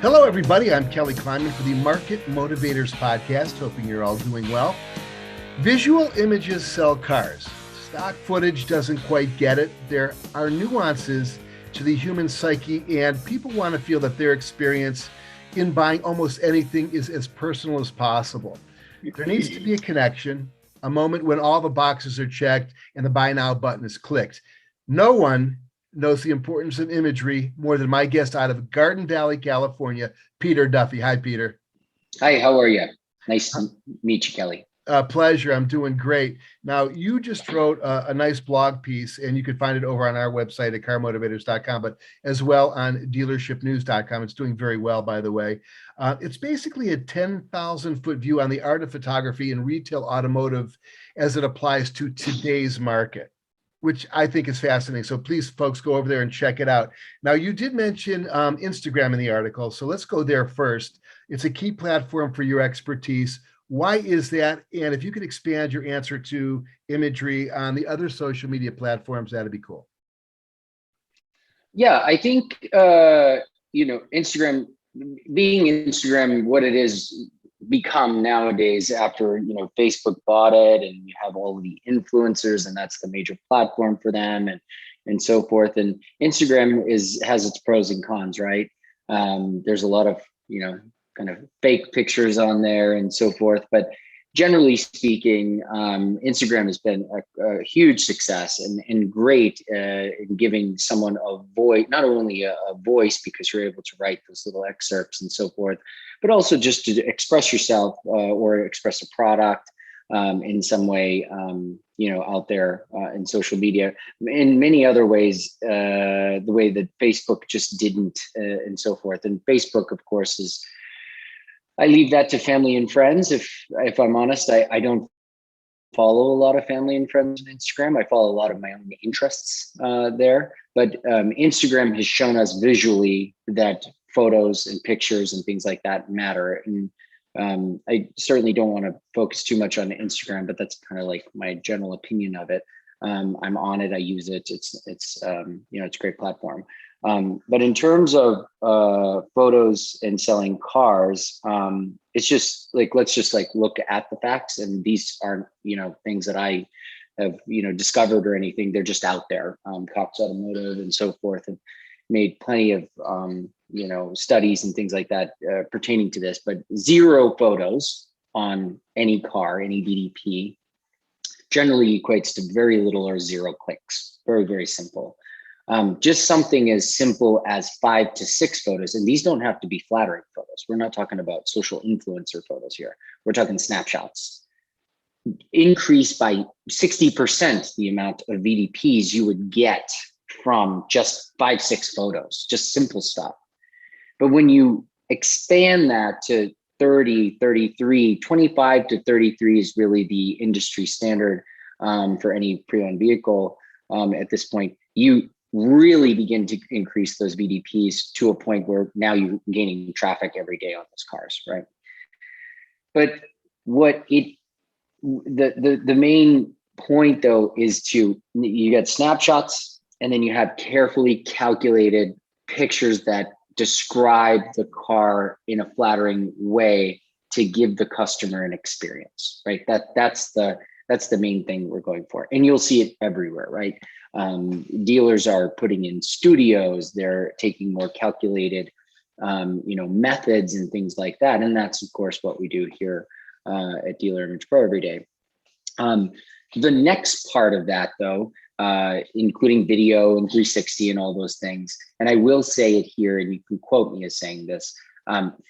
Hello, everybody. I'm Kelly Kleinman for the Market Motivators Podcast. Hoping you're all doing well. Visual images sell cars. Stock footage doesn't quite get it. There are nuances to the human psyche, and people want to feel that their experience in buying almost anything is as personal as possible. There needs to be a connection, a moment when all the boxes are checked and the buy now button is clicked. No one knows the importance of imagery more than my guest out of Garden Valley, California, Peter Duffy. Hi, Peter. Hi, how are you? Nice to meet you, Kelly. Pleasure. I'm doing great. Now, you just wrote a nice blog piece, and you can find it over on our website at carmotivators.com, but as well on dealershipnews.com. It's doing very well, by the way. It's basically a 10,000-foot view on the art of photography and retail automotive as it applies to today's market, which I think is fascinating. So please, folks, go over there and check it out. Now, you did mention Instagram in the article, so let's go there first. It's a key platform for your expertise. Why is that? And if you could expand your answer to imagery on the other social media platforms, that'd be cool. Yeah, I think, Instagram, being Instagram, what it is become nowadays after, Facebook bought it and you have all of the influencers and that's the major platform for them and so forth. And Instagram has its pros and cons, right? There's a lot of, kind of fake pictures on there and so forth. But generally speaking, Instagram has been a huge success and great in giving someone a voice, not only a voice because you're able to write those little excerpts and so forth, but also just to express yourself or express a product in some way, out there in social media. In many other ways, the way that Facebook just didn't and so forth. And Facebook, of course, I leave that to family and friends. If I'm honest, I don't follow a lot of family and friends on Instagram. I follow a lot of my own interests there. But Instagram has shown us visually that photos and pictures and things like that matter. And I certainly don't want to focus too much on Instagram, but that's kind of like my general opinion of it. I'm on it. I use it. It's a great platform. But in terms of photos and selling cars, it's just like, let's just like look at the facts. And these aren't, things that I have, discovered or anything. They're just out there. Cox Automotive and so forth and made plenty of, studies and things like that pertaining to this, but 0 photos on any car, any VDP generally equates to very little or 0 clicks. Very, very simple. Just something as simple as 5 to 6 photos. And these don't have to be flattering photos. We're not talking about social influencer photos here. We're talking snapshots. Increase by 60% the amount of VDPs you would get from just 5, 6 photos, just simple stuff. But when you expand that to 30, 33, 25 to 33 is really the industry standard for any pre-owned vehicle at this point. You really begin to increase those VDPs to a point where now you're gaining traffic every day on those cars, right? But the main point though is you get snapshots and then you have carefully calculated pictures that describe the car in a flattering way to give the customer an experience, right? That's the main thing we're going for. And you'll see it everywhere, right? Dealers are putting in studios, they're taking more calculated, methods and things like that. And that's of course what we do here at Dealer Image Pro every day. The next part of that though, including video and 360 and all those things. And I will say it here, and you can quote me as saying this,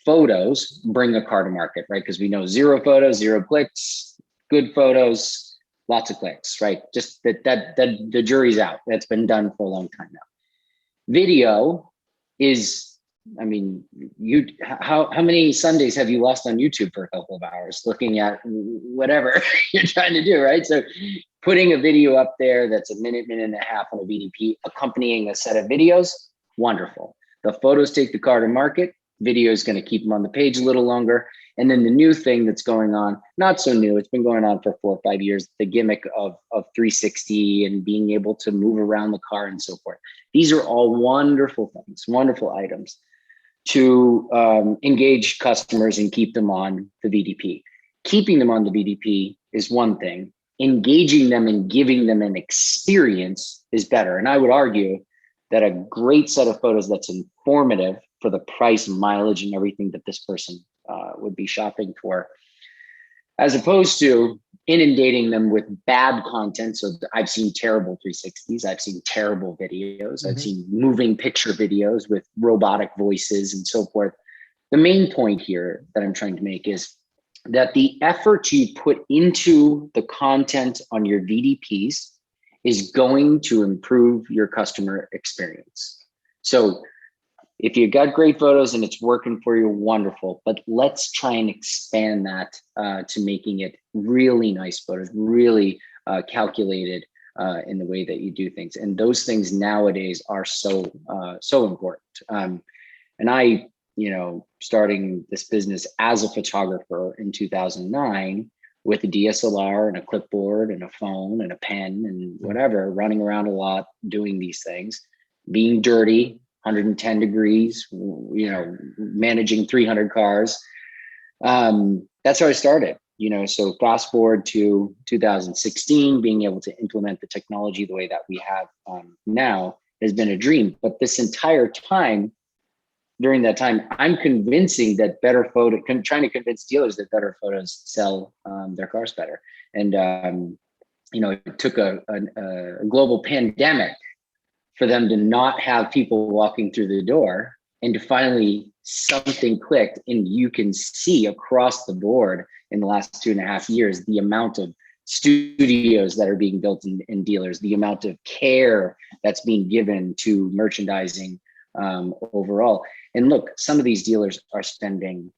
photos bring a car to market, right? Because we know 0 photos, 0 clicks, good photos, lots of clicks, right? Just that the jury's out. That's been done for a long time now. Video is, how many Sundays have you lost on YouTube for a couple of hours looking at whatever you're trying to do, right? So putting a video up there that's a minute and a half on a VDP, accompanying a set of videos, wonderful. The photos take the car to market. Video is going to keep them on the page a little longer. And then the new thing that's going on, not so new, it's been going on for 4 or 5 years, the gimmick of 360 and being able to move around the car and so forth. These are all wonderful things, wonderful items. to engage customers and keep them on the VDP. Keeping them on the VDP is one thing. Engaging them and giving them an experience is better. And I would argue that a great set of photos that's informative for the price, mileage, and everything that this person would be shopping for, as opposed to inundating them with bad content. So I've seen terrible 360s. I've seen terrible videos. I've seen moving picture videos with robotic voices and so forth. The main point here that I'm trying to make is that the effort you put into the content on your VDPs is going to improve your customer experience. So if you got great photos and it's working for you, wonderful. But let's try and expand that to making it really nice photos, really calculated in the way that you do things. And those things nowadays are so important. And I, starting this business as a photographer in 2009 with a DSLR and a clipboard and a phone and a pen and whatever, running around a lot, doing these things, being dirty, 110 degrees, managing 300 cars. That's how I started, so fast forward to 2016, being able to implement the technology the way that we have now has been a dream. But this entire time, during that time, I'm convincing that trying to convince dealers that better photos sell their cars better. And, it took a global pandemic for them to not have people walking through the door, and to finally something clicked. And you can see across the board in the last 2.5 years, the amount of studios that are being built in dealers, the amount of care that's being given to merchandising overall. And look, some of these dealers are spending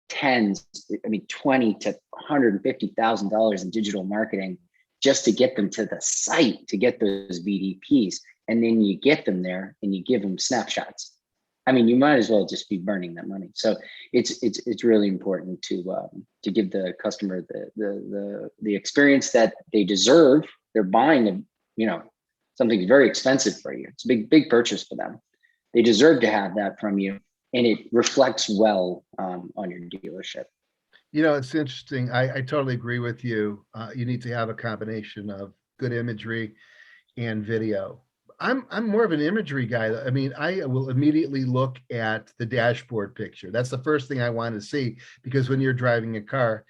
$20,000 to $150,000 in digital marketing just to get them to the site, to get those VDPs. And then you get them there and you give them snapshots. You might as well just be burning that money. So it's really important to give the customer the experience that they deserve. They're buying something very expensive for you. It's a big purchase for them. They deserve to have that from you, and it reflects well on your dealership. It's interesting. I totally agree with you. You need to have a combination of good imagery and video. I'm more of an imagery guy. I will immediately look at the dashboard picture. That's the first thing I want to see, because when you're driving a car,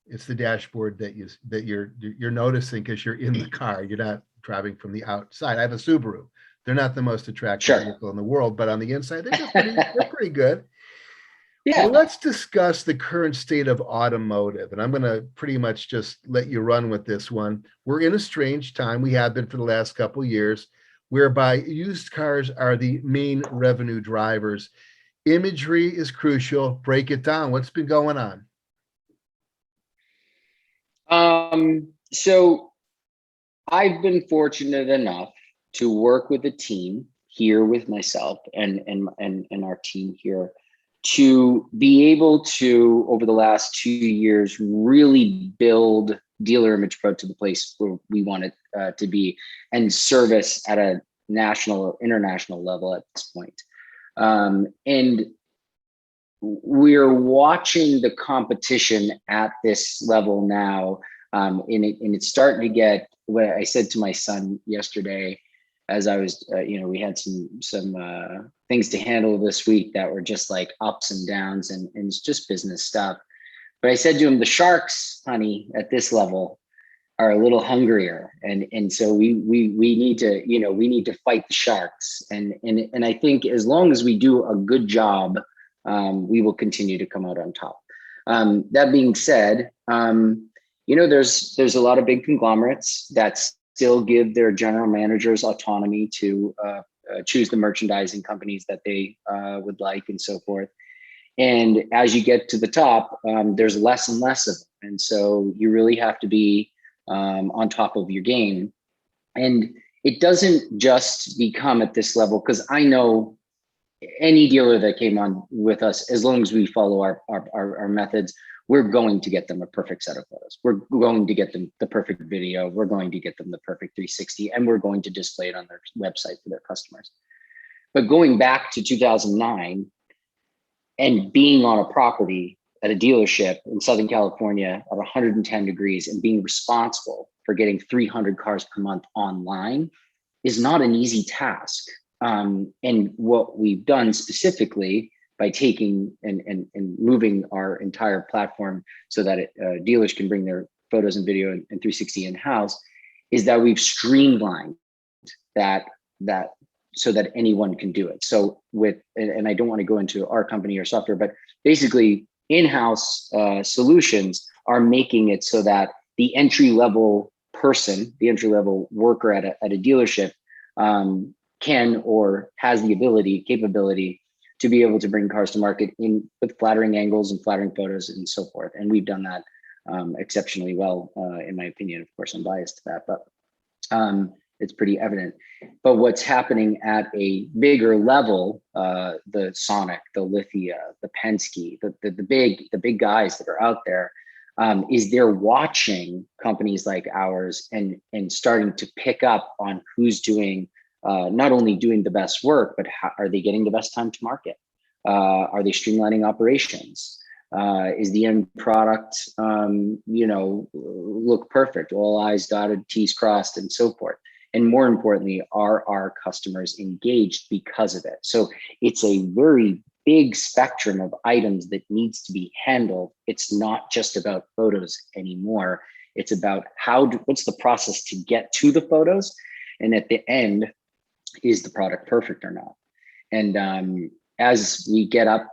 it's the dashboard that you're noticing, because you're in the car. You're not driving from the outside. I have a Subaru. They're not the most attractive vehicle in the world, but on the inside, they're pretty good. Yeah. Well, let's discuss the current state of automotive. And I'm going to pretty much just let you run with this one. We're in a strange time. We have been for the last couple of years, whereby used cars are the main revenue drivers. Imagery is crucial. Break it down. What's been going on? So I've been fortunate enough to work with a team here with myself and our team here to be able to, over the last 2 years, really build Dealer Image Pro to the place where we want it to be, and service at a national or international level at this point. And we're watching the competition at this level now, and it's starting to get. What I said to my son yesterday, as I was, we had some things to handle this week that were just like ups and downs, and it's just business stuff. But I said to him, the sharks, honey, at this level are a little hungrier, and so we need to fight the sharks, and I think as long as we do a good job, we will continue to come out on top. That being said, there's a lot of big conglomerates that still give their general managers autonomy to choose the merchandising companies that they would like, and so forth. And as you get to the top, there's less and less of them. And so you really have to be on top of your game. And it doesn't just become at this level, because I know any dealer that came on with us, as long as we follow our methods, we're going to get them a perfect set of photos. We're going to get them the perfect video. We're going to get them the perfect 360, and we're going to display it on their website for their customers. But going back to 2009, and being on a property at a dealership in Southern California at 110 degrees and being responsible for getting 300 cars per month online is not an easy task. And what we've done specifically by taking and moving our entire platform so that dealers can bring their photos and video and 360 in-house is that we've streamlined that so that anyone can do it. So and I don't want to go into our company or software, but basically in-house solutions are making it so that the entry-level person, the entry-level worker at a dealership can or has the capability to be able to bring cars to market with flattering angles and flattering photos and so forth. And we've done that exceptionally well, in my opinion. Of course, I'm biased to that, but it's pretty evident. But what's happening at a bigger level, the Sonic, the Lithia, the Penske, the big guys that are out there, is they're watching companies like ours and starting to pick up on who's doing not only doing the best work, but how are they getting the best time to market? Are they streamlining operations? Is the end product, look perfect, all I's dotted, T's crossed, and so forth? And more importantly, are our customers engaged because of it? So it's a very big spectrum of items that needs to be handled. It's not just about photos anymore. It's about what's the process to get to the photos? And at the end, is the product perfect or not? And as we get up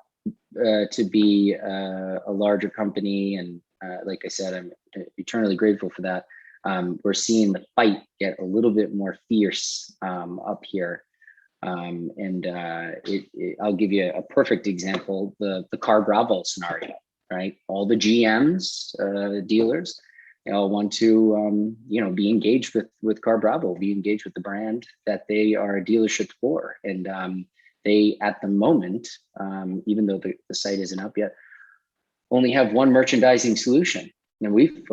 to be a larger company, and like I said, I'm eternally grateful for that. We're seeing the fight get a little bit more fierce up here. I'll give you a perfect example, the Car Bravo scenario, right? All the GMs, dealers, they all want to, be engaged with Car Bravo, be engaged with the brand that they are a dealership for. And they, at the moment, even though the site isn't up yet, only have one merchandising solution. And we've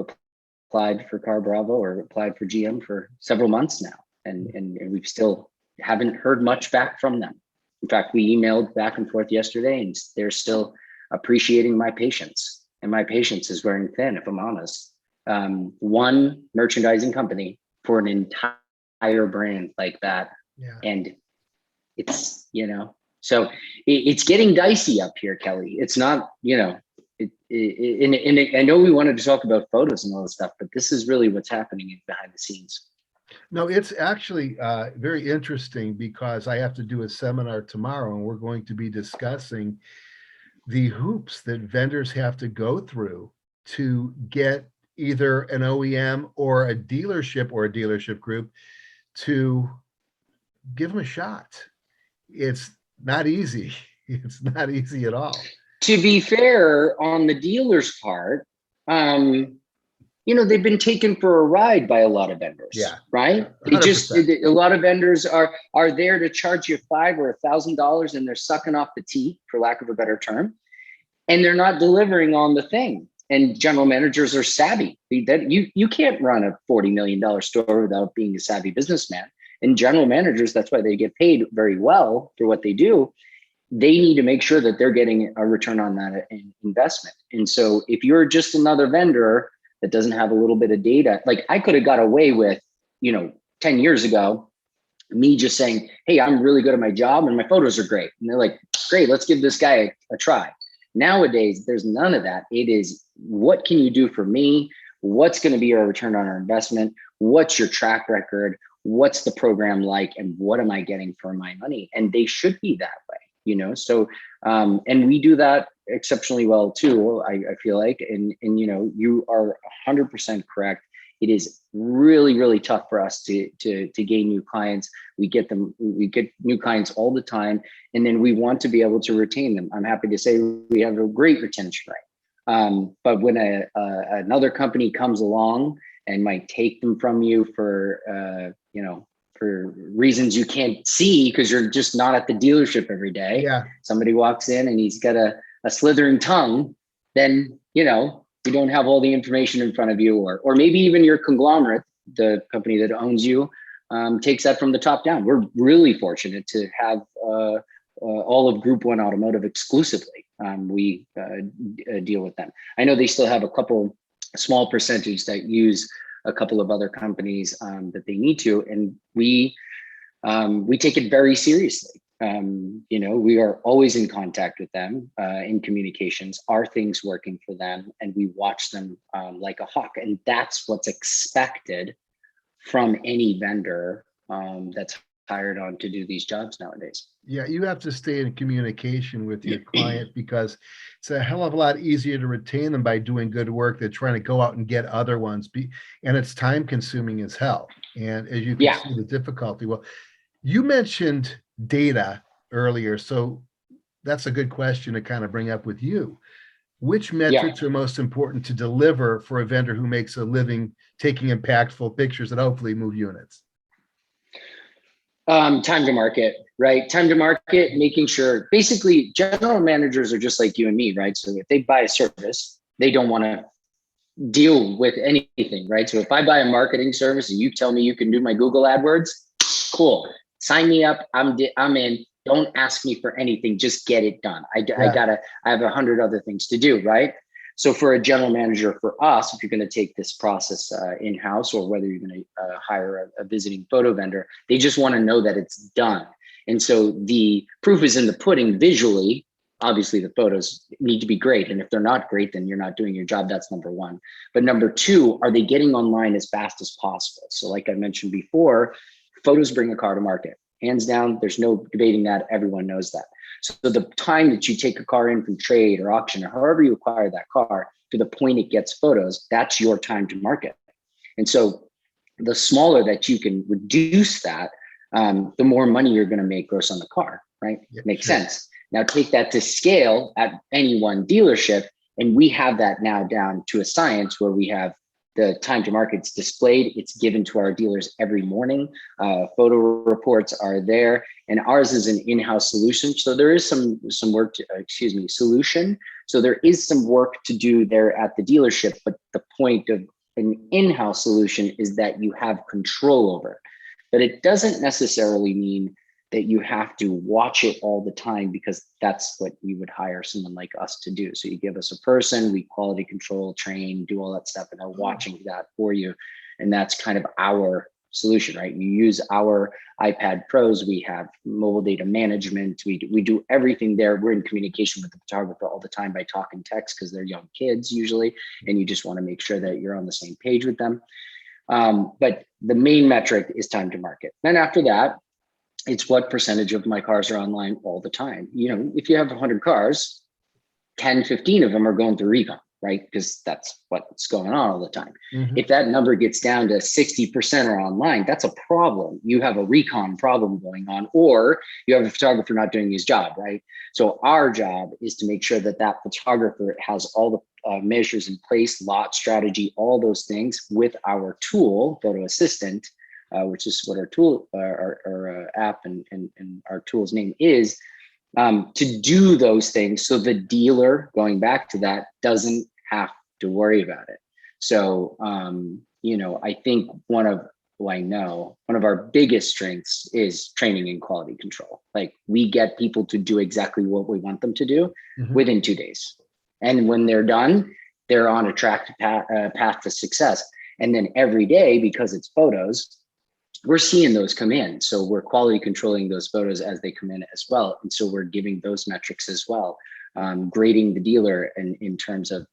applied for Car Bravo or applied for GM for several months now. And we've still haven't heard much back from them. In fact, we emailed back and forth yesterday and they're still appreciating my patience. And my patience is wearing thin, if I'm honest. One merchandising company for an entire brand like that. Yeah. And it's, so it's getting dicey up here, Kelly. It's not, and I know we wanted to talk about photos and all this stuff, but this is really what's happening behind the scenes. No, it's actually very interesting because I have to do a seminar tomorrow and we're going to be discussing the hoops that vendors have to go through to get either an OEM or a dealership group to give them a shot. It's not easy. It's not easy at all. To be fair, on the dealer's part, they've been taken for a ride by a lot of vendors. Yeah, right. 100%. A lot of vendors are there to charge you $500 or $1,000, and they're sucking off the tea, for lack of a better term, and they're not delivering on the thing. And general managers are savvy. That you can't run a $40 million store without being a savvy businessman. And general managers, that's why they get paid very well for what they do. They need to make sure that they're getting a return on that investment. And so if you're just another vendor that doesn't have a little bit of data, like I could have got away with, 10 years ago, me just saying, hey, I'm really good at my job and my photos are great. And they're like, great, let's give this guy a try. Nowadays, there's none of that. It is, what can you do for me? What's going to be our return on our investment? What's your track record? What's the program like? And what am I getting for my money? And they should be that way, So, and we do that exceptionally well too, I feel like. And you are 100% correct. It is really, really tough for us to gain new clients. We get new clients all the time, and then we want to be able to retain them. I'm happy to say we have a great retention rate. But when another company comes along and might take them from you for reasons you can't see because you're just not at the dealership every day. Yeah. Somebody walks in and he's got a slithering tongue, then you don't have all the information in front of you, or maybe even your conglomerate, the company that owns you, takes that from the top down. We're really fortunate to have all of Group 1 Automotive exclusively. we deal with them. I know they still have a small percentage that use a couple of other companies that they need to, and we take it very seriously. We are always in contact with them, in communications. Are things working for them? And we watch them like a hawk. And that's what's expected from any vendor that's hired on to do these jobs nowadays. Yeah, you have to stay in communication with your client because it's a hell of a lot easier to retain them by doing good work than trying to go out and get other ones. And it's time consuming as hell. And as you can Yeah. see the difficulty. Well, you mentioned data earlier, so that's a good question to kind of bring up with you. Which metrics are most important to deliver for a vendor who makes a living taking impactful pictures that hopefully move units? Time to market, right? Time to market, making sure basically general managers are just like you and me, right? So if they buy a service, they don't want to deal with anything, right? So if I buy a marketing service and you tell me you can do my Google AdWords, cool. Sign me up. I'm in. Don't ask me for anything. Just get it done. I have 100 other things to do, right? So for a general manager, for us, if you're going to take this process in-house, or whether you're going to hire a visiting photo vendor, they just want to know that it's done. And so the proof is in the pudding visually. Obviously, the photos need to be great. And if they're not great, then you're not doing your job. That's number one. But number two, are they getting online as fast as possible? So like I mentioned before, photos bring a car to market. Hands down, there's no debating that. Everyone knows that. So the time that you take a car in from trade or auction or however you acquire that car to the point it gets photos, that's your time to market. And so the smaller that you can reduce that, the more money you're going to make gross on the car, right? Yeah, Makes sure. sense. Now take that to scale at any one dealership. And we have that now down to a science where we have the time to market's displayed. It's given to our dealers every morning. Photo reports are there, and ours is an in-house solution. So there is some work to, solution. So there is some work to do there at the dealership, but the point of an in-house solution is that you have control over it. But it doesn't necessarily mean that you have to watch it all the time, because that's what you would hire someone like us to do. So you give us a person, we quality control, train, do all that stuff, and they're watching that for you. And that's kind of our solution, right? You use our iPad Pros, we have mobile data management, we do everything there. We're in communication with the photographer all the time by talk and text, because they're young kids usually, and you just want to make sure that you're on the same page with them. But the main metric is time to market. Then after that, it's what percentage of my cars are online all the time. If you have 100 cars, 10, 15 of them are going through recon, right? Because that's what's going on all the time. Mhm. If that number gets down to 60% are online, that's a problem. You have a recon problem going on, or you have a photographer not doing his job, right? So our job is to make sure that that photographer has all the measures in place, lot strategy, all those things with our tool, Photo Assistant, which is what our tool, our app and our tool's name is, to do those things. So the dealer, going back to that, doesn't have to worry about it. So, I think one of our biggest strengths is training and quality control. Like, we get people to do exactly what we want them to do within 2 days. And when they're done, they're on a path to success. And then every day, because it's photos, we're seeing those come in. So we're quality controlling those photos as they come in as well. And so we're giving those metrics as well, grading the dealer in terms of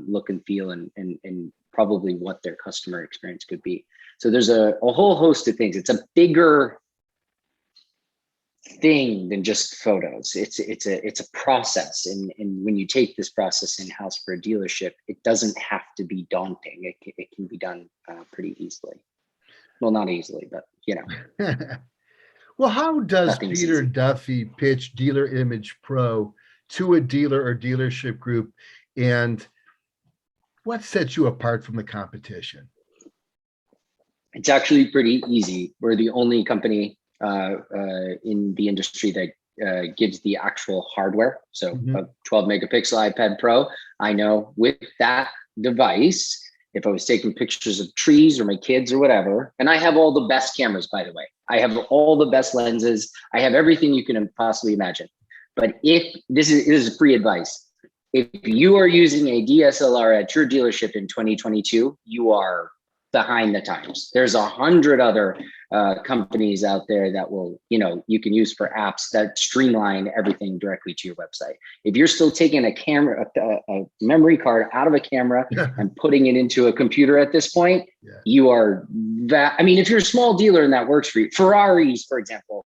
look and feel and probably what their customer experience could be. So there's a whole host of things. It's a bigger thing than just photos. It's a process. And when you take this process in-house for a dealership, it doesn't have to be daunting. It can be done pretty easily. Well, not easily, but Well, how does nothing's Peter easy. Duffy pitch Dealer Image Pro to a dealer or dealership group, and what sets you apart from the competition? It's actually pretty easy. We're the only company in the industry that gives the actual hardware. So a 12 megapixel iPad Pro, I know with that device, if I was taking pictures of trees or my kids or whatever, and I have all the best cameras, by the way. I have all the best lenses. I have everything you can possibly imagine. But if this is free advice, if you are using a DSLR at your dealership in 2022, you are behind the times. There's 100 other companies out there that will, you can use for apps that streamline everything directly to your website. If you're still taking a camera, a memory card out of a camera and putting it into a computer at this point, you are that. I mean, if you're a small dealer and that works for you, Ferraris, for example,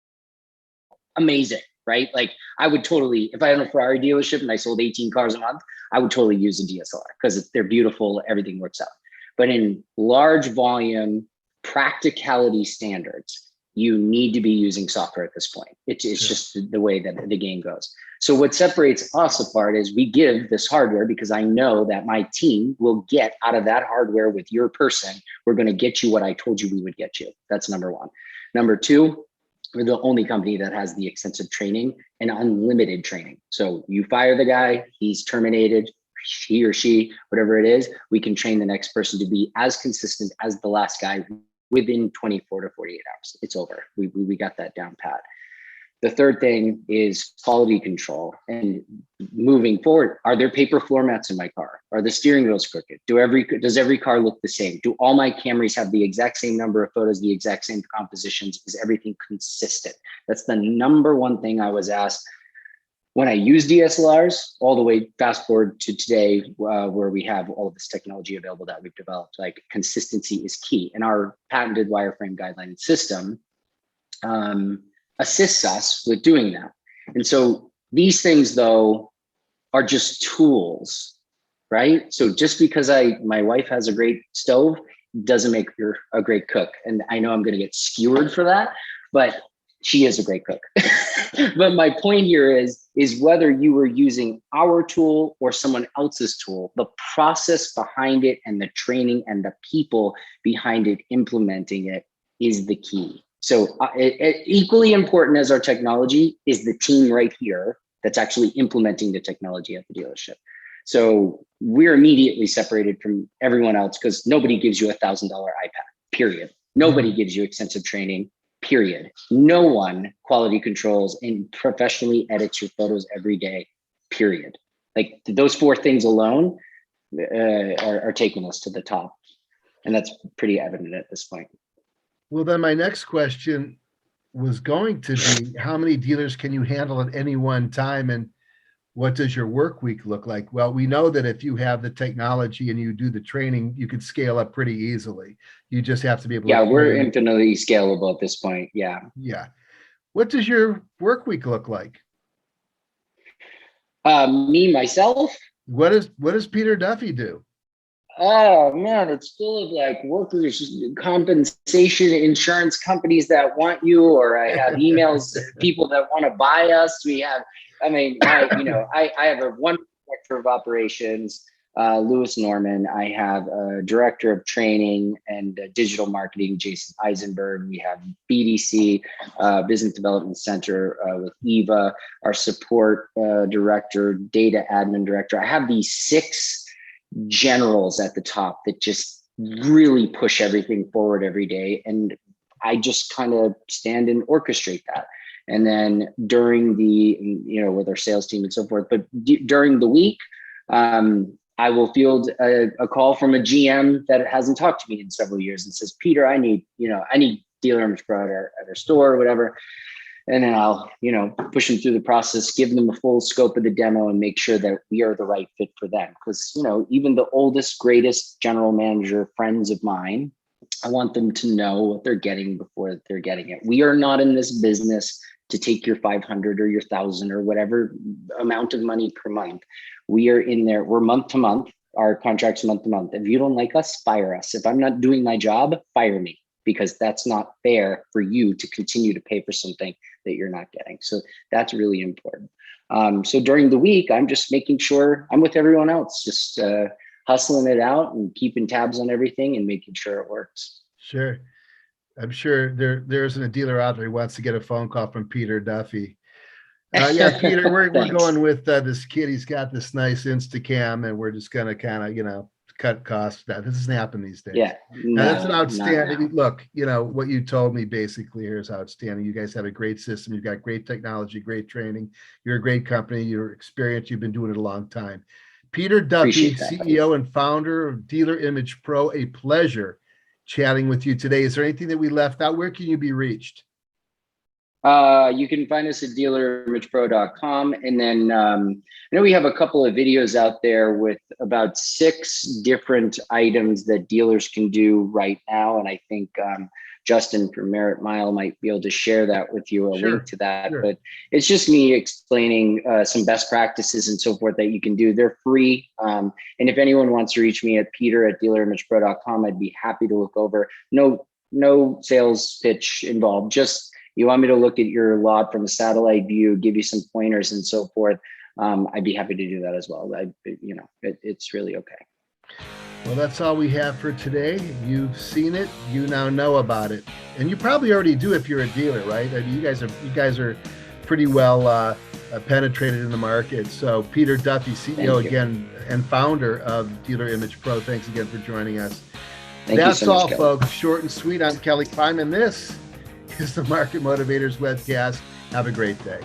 amazing, right? Like I would totally, if I had a Ferrari dealership and I sold 18 cars a month, I would totally use a DSLR because they're beautiful, everything works out. But in large volume practicality standards, you need to be using software at this point. It's just the way that the game goes. So what separates us apart is we give this hardware because I know that my team will get out of that hardware with your person. We're going to get you what I told you we would get you. That's number one. Number two, we're the only company that has the extensive training and unlimited training. So you fire the guy, he's terminated, he or she, whatever it is, we can train the next person to be as consistent as the last guy within 24 to 48 hours. It's over. We got that down pat. The third thing is quality control. And moving forward, are there paper floor mats in my car? Are the steering wheels crooked? Does every car look the same? Do all my Camrys have the exact same number of photos, the exact same compositions? Is everything consistent? That's the number one thing I was asked when I use DSLRs, all the way fast forward to today, where we have all of this technology available that we've developed. Like consistency is key. And our patented wireframe guideline system assists us with doing that. And so these things, though, are just tools, right? So just because my wife has a great stove doesn't make her a great cook. And I know I'm going to get skewered for that, but she is a great cook. But my point here is whether you were using our tool or someone else's tool, the process behind it and the training and the people behind it implementing it is the key. So equally important as our technology is the team right here that's actually implementing the technology at the dealership. So we're immediately separated from everyone else because nobody gives you $1,000 iPad, period. Nobody gives you extensive training, period. No one quality controls and professionally edits your photos every day, period. Like those four things alone are taking us to the top. And that's pretty evident at this point. Well, then my next question was going to be, how many dealers can you handle at any one time? And what does your work week look like? Well, we know that if you have the technology and you do the training, you could scale up pretty easily. You just have to be able to. Yeah, we're infinitely scalable at this point. Yeah. Yeah. What does your work week look like? Myself? What does Peter Duffy do? Oh man, it's full of like workers' compensation insurance companies that want you, or I have emails, people that want to buy us. We have, I have one director of operations, Lewis Norman. I have a director of training and digital marketing, Jason Eisenberg. We have BDC, Business Development Center with Eva, our support director, data admin director. I have these 6 generals at the top that just really push everything forward every day. And I just kind of stand and orchestrate that. And then during the, with our sales team and so forth, but during the week, I will field a call from a GM that hasn't talked to me in several years and says, Peter, I need dealer image pro at our store or whatever. And then I'll, push them through the process, give them a full scope of the demo and make sure that we are the right fit for them. Because, even the oldest, greatest general manager friends of mine, I want them to know what they're getting before they're getting it. We are not in this business to take your 500 or your 1,000 or whatever amount of money per month. We are in there. We're month to month. Our contract's month to month. If you don't like us, fire us. If I'm not doing my job, fire me, because that's not fair for you to continue to pay for something that you're not getting. So that's really important. So during the week, I'm just making sure I'm with everyone else, just hustling it out and keeping tabs on everything and making sure it works. Sure. I'm sure there isn't a dealer out there who wants to get a phone call from Peter Duffy. Yeah, Peter, we're going with this kid. He's got this nice Instacam, and we're just going to kind of, cut costs. That doesn't happen these days. Yeah. Now that's an No, not outstanding now. look. You know what you told me basically here is outstanding. You guys have a great system. You've got great technology, great training. You're a great company. You're experienced. You've been doing it a long time. Peter Duffy, Appreciate that. CEO and founder of Dealer Image Pro. A pleasure chatting with you today. Is there anything that we left out? Where can you be reached? You can find us at dealerimagepro.com. And then I know we have a couple of videos out there with about 6 different items that dealers can do right now. And I think Justin from Merit Mile might be able to share that with you, a Sure, link to that. sure. But it's just me explaining some best practices and so forth that you can do. They're free. And if anyone wants to reach me at peter@dealerimagepro.com, I'd be happy to look over. No sales pitch involved. Just you want me to look at your lot from a satellite view, give you some pointers and so forth. I'd be happy to do that as well. It's really okay. Well, that's all we have for today. You've seen it. You now know about it, and you probably already do if you're a dealer, right? I mean, you guys are pretty well penetrated in the market. So, Peter Duffy, CEO again and founder of Dealer Image Pro. Thanks again for joining us. Thank you That's so much, all, Kelly. folks. Short and sweet. I'm Kelly Kleiman. This is the Market Motivators webcast. Have a great day.